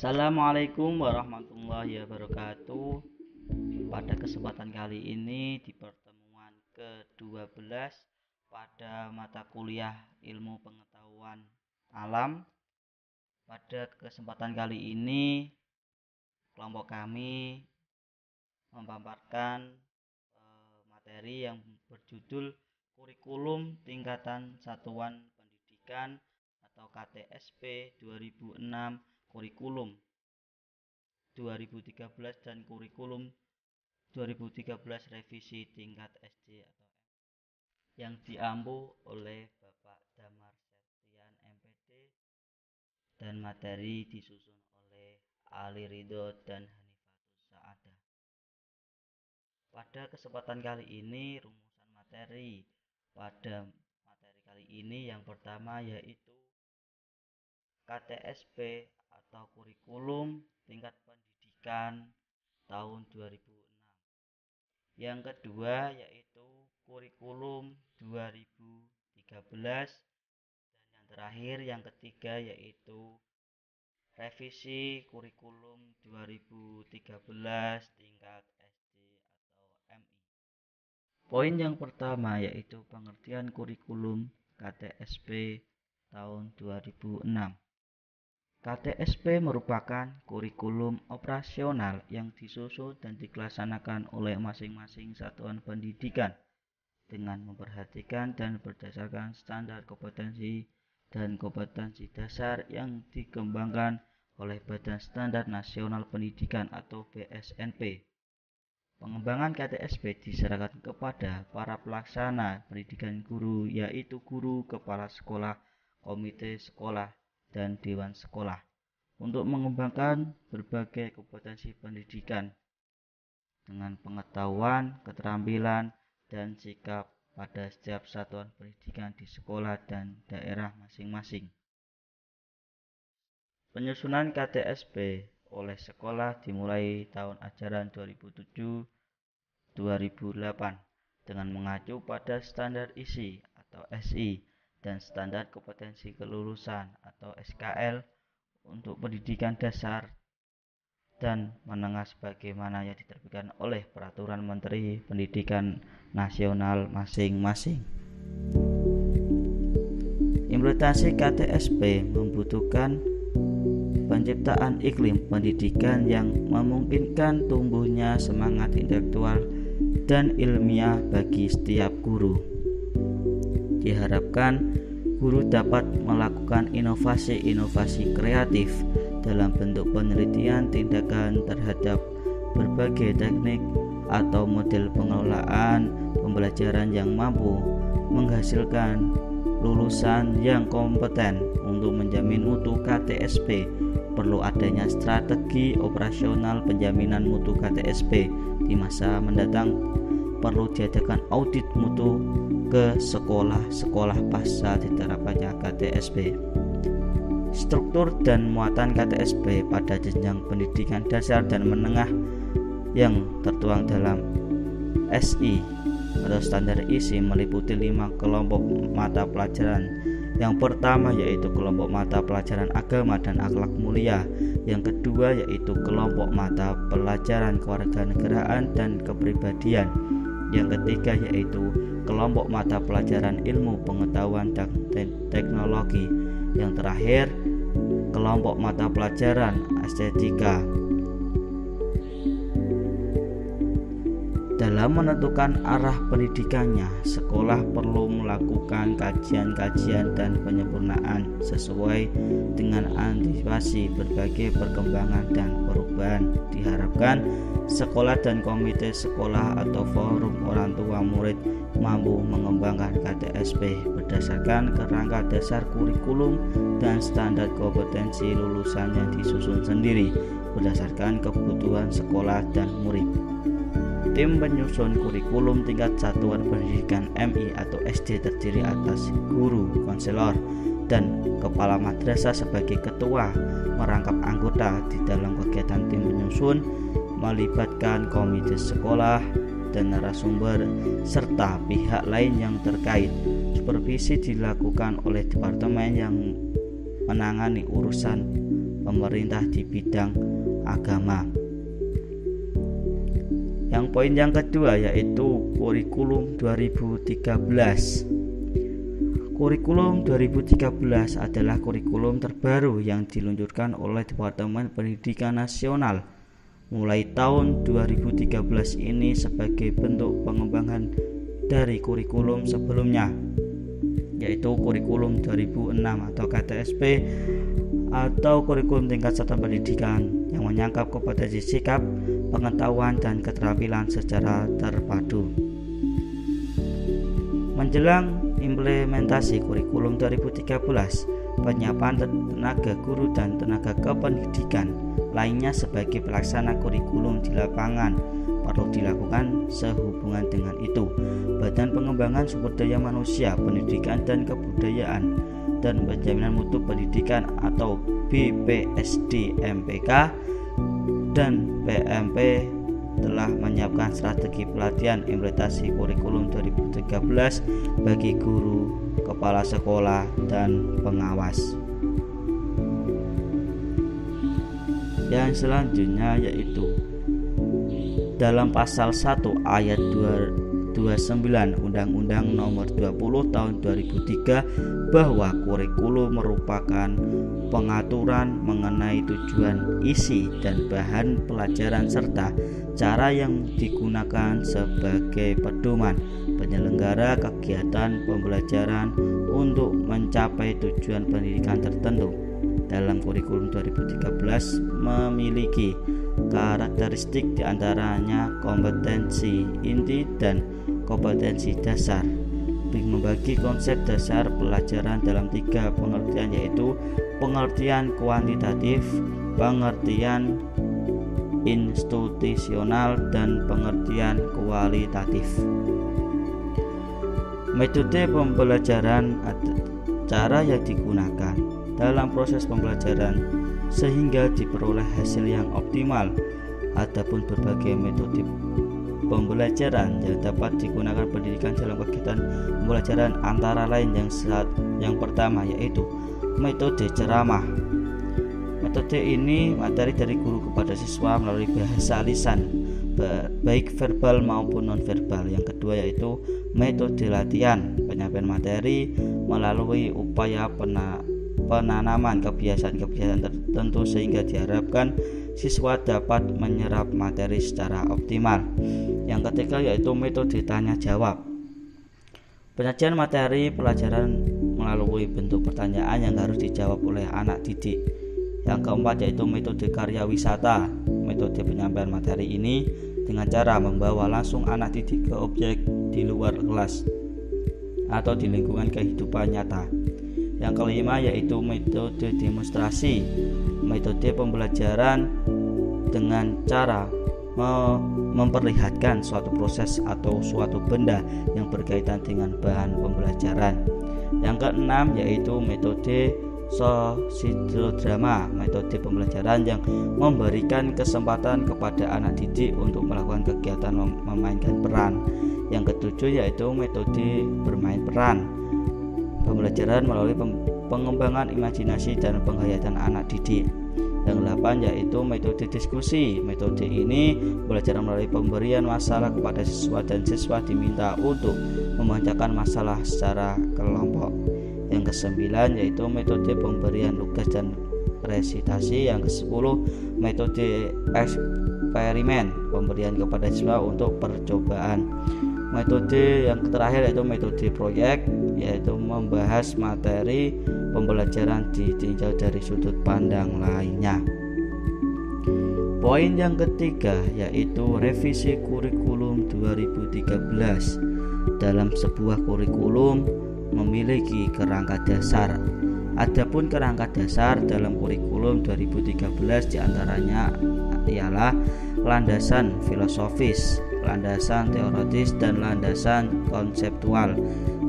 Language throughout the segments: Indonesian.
Assalamualaikum warahmatullahi wabarakatuh. Pada kesempatan kali ini di pertemuan ke-12 pada mata kuliah Ilmu Pengetahuan Alam, pada kesempatan kali ini kelompok kami memaparkan materi yang berjudul Kurikulum Tingkatan Satuan Pendidikan atau KTSP 2006, Kurikulum 2013 dan Kurikulum 2013 Revisi Tingkat SD atau yang diampu oleh Bapak Damar Septian MPD dan materi disusun oleh Ali Ridho dan Hanifatus Saadah. Pada kesempatan kali ini rumusan materi pada materi kali ini yang pertama yaitu KTSP atau Kurikulum Tingkat Pendidikan tahun 2006. Yang kedua yaitu Kurikulum 2013 dan yang terakhir yang ketiga yaitu Revisi Kurikulum 2013 tingkat SD atau MI. Poin yang pertama yaitu pengertian kurikulum KTSP tahun 2006. KTSP merupakan kurikulum operasional yang disusun dan dilaksanakan oleh masing-masing satuan pendidikan dengan memperhatikan dan berdasarkan standar kompetensi dan kompetensi dasar yang dikembangkan oleh Badan Standar Nasional Pendidikan atau BSNP. Pengembangan KTSP diserahkan kepada para pelaksana pendidikan guru, yaitu guru, kepala sekolah, komite sekolah, dan dewan sekolah untuk mengembangkan berbagai kompetensi pendidikan dengan pengetahuan, keterampilan, dan sikap pada setiap satuan pendidikan di sekolah dan daerah masing-masing. Penyusunan KTSP oleh sekolah dimulai tahun ajaran 2007-2008 dengan mengacu pada standar isi atau SI dan standar kompetensi kelulusan atau SKL untuk pendidikan dasar dan menengah sebagaimana yang diterbitkan oleh Peraturan Menteri Pendidikan Nasional masing-masing. Implementasi KTSP membutuhkan penciptaan iklim pendidikan yang memungkinkan tumbuhnya semangat intelektual dan ilmiah bagi setiap guru. Diharapkan guru dapat melakukan inovasi-inovasi kreatif dalam bentuk penelitian tindakan terhadap berbagai teknik atau model pengelolaan pembelajaran yang mampu menghasilkan lulusan yang kompeten. Untuk menjamin mutu KTSP perlu adanya strategi operasional penjaminan mutu KTSP di masa mendatang. Perlu diadakan audit mutu ke sekolah-sekolah pasca diterapkannya KTSP. Struktur dan muatan KTSP pada jenjang pendidikan dasar dan menengah yang tertuang dalam SI atau standar isi meliputi 5 kelompok mata pelajaran. Yang pertama yaitu kelompok mata pelajaran agama dan akhlak mulia. Yang kedua yaitu kelompok mata pelajaran kewarganegaraan dan kepribadian. Yang ketiga yaitu kelompok mata pelajaran ilmu pengetahuan dan teknologi. Yang terakhir kelompok mata pelajaran estetika. Dalam menentukan arah pendidikannya, sekolah perlu melakukan kajian-kajian dan penyempurnaan sesuai dengan antisipasi berbagai perkembangan dan perubahan. Diharapkan sekolah dan komite sekolah atau forum orang tua murid mampu mengembangkan KTSP berdasarkan kerangka dasar kurikulum dan standar kompetensi lulusan yang disusun sendiri berdasarkan kebutuhan sekolah dan murid. Tim penyusun kurikulum tingkat satuan pendidikan MI atau SD terdiri atas guru, konselor, dan kepala madrasah sebagai ketua, merangkap anggota di dalam kegiatan tim penyusun, melibatkan komite sekolah dan narasumber serta pihak lain yang terkait. Supervisi dilakukan oleh departemen yang menangani urusan pemerintah di bidang agama. Yang poin yang kedua yaitu kurikulum 2013. Kurikulum 2013 adalah kurikulum terbaru yang diluncurkan oleh Departemen Pendidikan Nasional mulai tahun 2013 ini sebagai bentuk pengembangan dari kurikulum sebelumnya, yaitu kurikulum 2006 atau KTSP atau kurikulum tingkat satuan pendidikan yang menyangkap kompetensi sikap, pengetahuan, dan keterampilan secara terpadu. Menjelang implementasi kurikulum 2013, penyiapan tenaga guru dan tenaga kependidikan lainnya sebagai pelaksana kurikulum di lapangan perlu dilakukan. Sehubungan dengan itu, Badan Pengembangan Sumber Daya Manusia, Pendidikan dan Kebudayaan dan Penjaminan Mutu Pendidikan atau BPSD MPK dan PMP telah menyiapkan strategi pelatihan implementasi kurikulum 2013 bagi guru, kepala sekolah, dan pengawas. Yang selanjutnya yaitu dalam pasal 1 ayat 29 Undang-Undang Nomor 20 Tahun 2003 bahwa kurikulum merupakan pengaturan mengenai tujuan, isi, dan bahan pelajaran serta cara yang digunakan sebagai pedoman penyelenggara kegiatan pembelajaran untuk mencapai tujuan pendidikan tertentu. Dalam kurikulum 2013 memiliki karakteristik diantaranya kompetensi inti dan kompetensi dasar. Membagi konsep dasar pelajaran dalam 3 pengertian, yaitu pengertian kuantitatif, pengertian institusional, dan pengertian kualitatif. Metode pembelajaran, cara yang digunakan dalam proses pembelajaran sehingga diperoleh hasil yang optimal. Adapun berbagai metode pembelajaran yang dapat digunakan pendidikan dalam kegiatan pembelajaran antara lain yang pertama yaitu metode ceramah. Metode ini materi dari guru kepada siswa melalui bahasa lisan, baik verbal maupun nonverbal. Yang kedua yaitu metode latihan, penyampaian materi melalui upaya penanaman kebiasaan-kebiasaan tertentu sehingga diharapkan siswa dapat menyerap materi secara optimal. Yang ketiga yaitu metode tanya jawab, penyajian materi pelajaran melalui bentuk pertanyaan yang harus dijawab oleh anak didik. Yang keempat yaitu metode karya wisata. Metode penyampaian materi ini dengan cara membawa langsung anak didik ke objek di luar kelas atau di lingkungan kehidupan nyata. Yang kelima yaitu metode demonstrasi, metode pembelajaran dengan cara memperlihatkan suatu proses atau suatu benda yang berkaitan dengan bahan pembelajaran. Yang keenam yaitu metode sosidrama, metode pembelajaran yang memberikan kesempatan kepada anak didik untuk melakukan kegiatan memainkan peran. Yang ketujuh yaitu metode bermain peran, pembelajaran melalui pengembangan imajinasi dan penghayatan anak didik. Yang 8 yaitu metode diskusi. Metode ini belajar melalui pemberian masalah kepada siswa dan siswa diminta untuk memecahkan masalah secara kelompok. Yang ke-9 yaitu metode pemberian tugas dan resitasi. Yang ke-10 metode eksperimen, pemberian kepada siswa untuk percobaan. Metode yang terakhir yaitu metode proyek, yaitu membahas materi pembelajaran ditinjau dari sudut pandang lainnya. Poin yang ketiga yaitu revisi kurikulum 2013. Dalam sebuah kurikulum memiliki kerangka dasar. Adapun kerangka dasar dalam kurikulum 2013 diantaranya ialah landasan filosofis, landasan teoritis, dan landasan konseptual.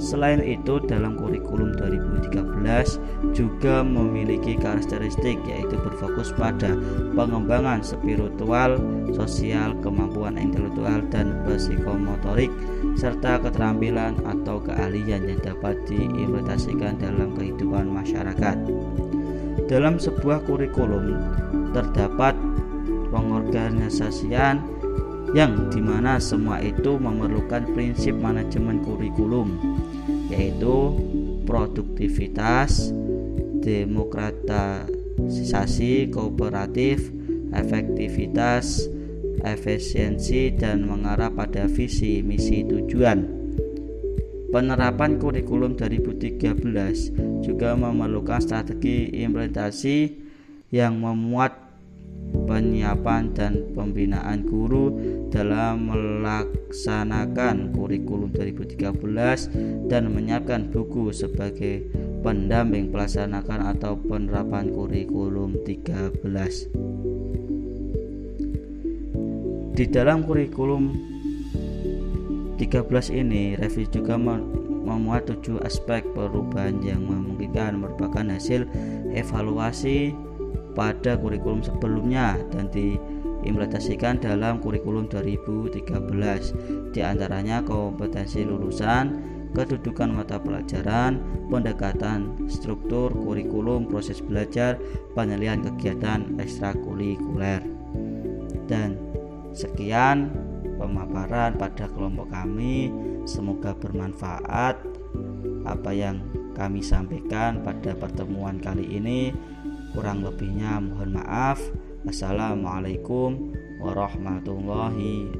Selain itu, dalam kurikulum 2013 juga memiliki karakteristik yaitu berfokus pada pengembangan spiritual, sosial, kemampuan intelektual dan psikomotorik, serta keterampilan atau keahlian yang dapat diimplementasikan dalam kehidupan masyarakat. Dalam sebuah kurikulum terdapat pengorganisasian yang dimana semua itu memerlukan prinsip manajemen kurikulum, yaitu produktivitas, demokratisasi, kooperatif, efektivitas, efisiensi, dan mengarah pada visi, misi, tujuan. Penerapan kurikulum 2013 juga memerlukan strategi implementasi yang memuat penyiapan dan pembinaan guru dalam melaksanakan kurikulum 2013 dan menyiapkan buku sebagai pendamping pelaksanaan atau penerapan kurikulum 13. Di dalam kurikulum 13 ini, revisi juga memuat 7 aspek perubahan yang memungkinkan merupakan hasil evaluasi pada kurikulum sebelumnya dan diimplementasikan dalam kurikulum 2013. Di antaranya kompetensi lulusan, kedudukan mata pelajaran, pendekatan struktur kurikulum, proses belajar, penilaian kegiatan ekstrakurikuler. Dan sekian pemaparan pada kelompok kami, semoga bermanfaat apa yang kami sampaikan pada pertemuan kali ini. Kurang lebihnya mohon maaf. Assalamualaikum warahmatullahi